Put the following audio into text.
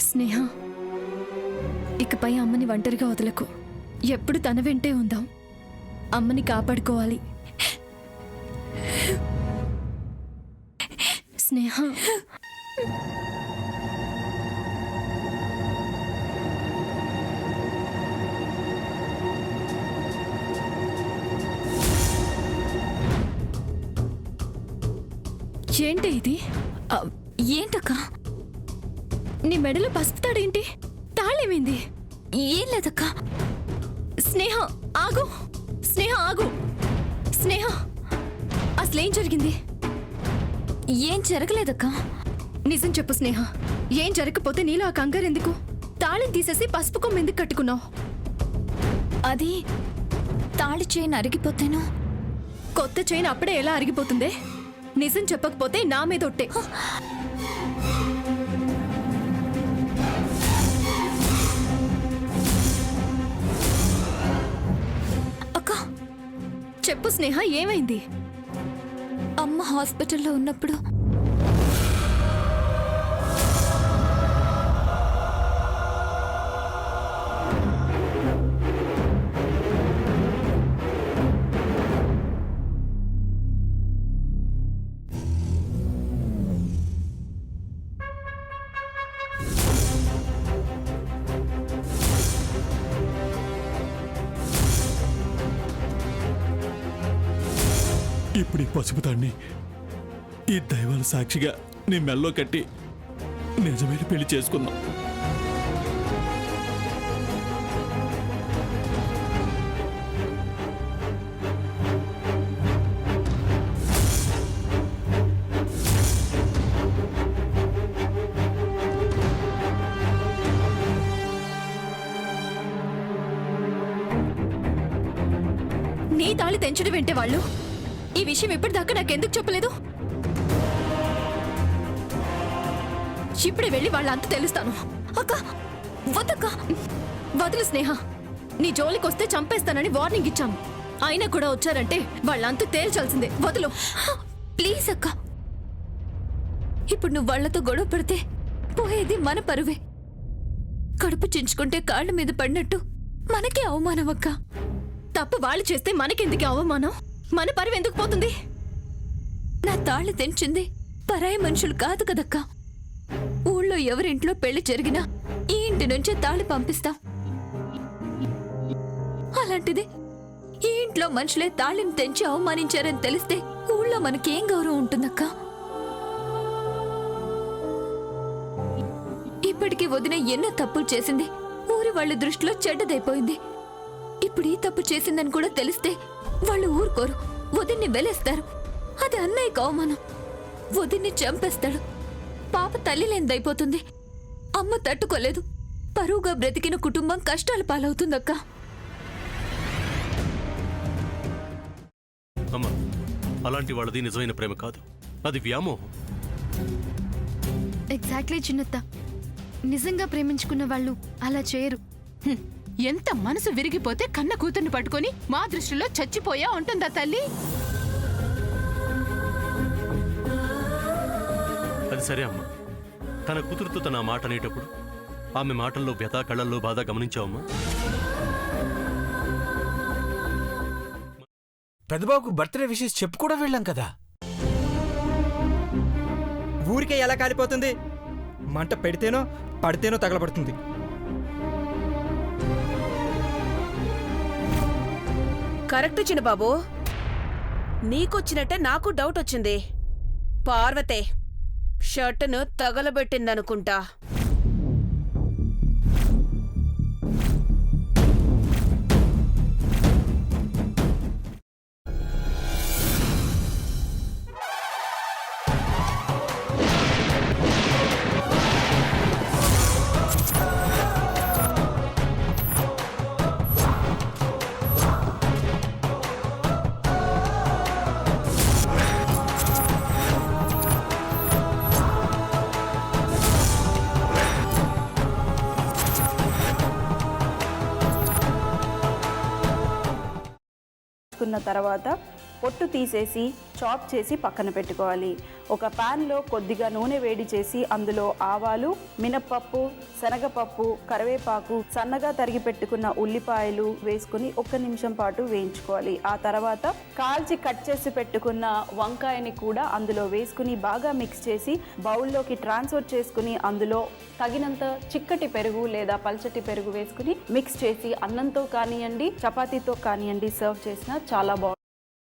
స్నేహ, ఇకపై అమ్మని ఒంటరిగా వదలకు. ఎప్పుడు తన వెంటే ఉందాం. అమ్మని కాపాడుకోవాలి. స్నేహ, ఏంటి ఇది? ఏంటక్క? నీ మెడలో పసుపు తాడేంటి? తాళేమైంది? ఏం లేదక్క. స్నేహ ఆగు, స్నేహ ఆగు. స్నేహ, అసలేం జరిగింది? ఏం జరగలేదక్క. నిజం చెప్పు స్నేహ, ఏం జరగకపోతే నీలో ఆ కంగారు ఎందుకు? తాళం తీసేసి పసుపు కొమ్మ ఎందుకు కట్టుకున్నావు? అది తాళి చైన్ అరిగిపోతేను. కొత్త చైన్ అప్పుడే ఎలా అరిగిపోతుందే? నిజం చెప్పకపోతే నా మీద ఒట్టే. అక్క చెప్పు స్నేహ, ఏమైంది? అమ్మ హాస్పిటల్లో ఉన్నప్పుడు ఇప్పుడు ఈ పసుపు తాడిని ఈ దైవాల సాక్షిగా నీ మెల్లో కట్టి నిజమైన పెళ్లి చేసుకుందాం. నీ తాళి తెంచడం వెంటే వాళ్ళు. ఈ విషయం ఇప్పటిదాకా నాకెందుకు చెప్పలేదు? ఇప్పుడే వెళ్ళి వాళ్ళంతా తెలుస్తాను. అక్క వద్దక్క. వదులు స్నేహ, నీ జోలికొస్తే చంపేస్తానని వార్నింగ్ ఇచ్చాను. అయినా కూడా వచ్చారంటే వాళ్ళంతా తేల్చాల్సిందే. వదులు ప్లీజ్ అక్క. ఇప్పుడు నువ్వు వాళ్లతో గొడవ పడితే పోయేది మన పరువే. కడుపు చించుకుంటే కాళ్ళ మీద పడినట్టు మనకే అవమానం అక్క. తప్పు వాళ్ళు చేస్తే మనకెందుకు అవమానం? మన పరువు ఎందుకు పోతుంది? నా తాళి తెంచింది పరాయి మనుషులు కాదు కదక్క. ఊళ్ళో ఎవరింట్లో పెళ్లి జరిగినా ఈ ఇంటి నుంచే తాళి పంపిస్తాం. అలాంటిది ఈ ఇంట్లో మనుషులే తాళిని తెంచి అవమానించారని తెలిస్తే ఊళ్ళో మనకేం గౌరవం ఉంటుందక్క? ఇప్పటికీ వదిన ఎన్నో తప్పులు చేసింది. ఊరి వాళ్ళ దృష్టిలో చెడ్డదైపోయింది. ఇప్పుడు ఈ తప్పు చేసిందని కూడా తెలిస్తే వాళ్ళు ఊరుకోరు, వదిన్ని వెలేస్తారు. అది అన్నయ్యకు అవమానం. వదిన్ని చంపేస్తాడు. పాప తల్లి లేనిదైపోతుంది. అమ్మ తట్టుకోలేదు. పరువుగా బ్రతికిన కుటుంబం కష్టాలు పాలవుతుందక్క. అమ్మ, అలాంటి వాళ్ళది నిజమైన ప్రేమ కాదు, అది వ్యామోహం. ఎగ్జాక్ట్లీ చిన్నత్త. నిజంగా ప్రేమించుకున్న వాళ్ళు అలా చేయరు. ఎంత మనసు విరిగిపోతే కన్న కూతుర్ని పట్టుకొని మా దృష్టిలో చచ్చిపోయా ఉంటుందా తల్లి? అది సరే అమ్మా, తన కూతురుతో తన మాట అనేటప్పుడు ఆమె మాటల్లో వ్యథ, కళ్ళల్లో బాధ గమనించావమ్మా? పెద్దబాబుకు బర్త్డే విషెస్ చెప్పు కూడా వెళ్ళాం కదా. ఊరికే ఎలా కాలిపోతుంది? మంట పెడితేనో పడితేనో తగలబడుతుంది. కరెక్ట్ చిన్నబాబు, నీకొచ్చినట్టే నాకు డౌట్ వచ్చింది. పార్వతే షర్టును తగలబెట్టిందనుకుంటా. తర్వాత పొట్టు తీసేసి చాప్ చేసి పక్కన పెట్టుకోవాలి. ఒక ప్యాన్లో కొద్దిగా నూనె వేడి చేసి అందులో ఆవాలు, మినప్పప్పు, శనగపప్పు, కరివేపాకు, సన్నగా తరిగి పెట్టుకున్న ఉల్లిపాయలు వేసుకుని 1 నిమిషం పాటు వేయించుకోవాలి. ఆ తర్వాత కాల్చి కట్ చేసి పెట్టుకున్న వంకాయని కూడా అందులో వేసుకుని బాగా మిక్స్ చేసి బౌల్లోకి ట్రాన్స్ఫర్ చేసుకుని అందులో తగినంత చిక్కటి పెరుగు లేదా పల్చటి పెరుగు వేసుకుని మిక్స్ చేసి అన్నంతో కానివ్వండి, చపాతీతో కానివ్వండి సర్వ్ చేసినా చాలా బాగుంటుంది.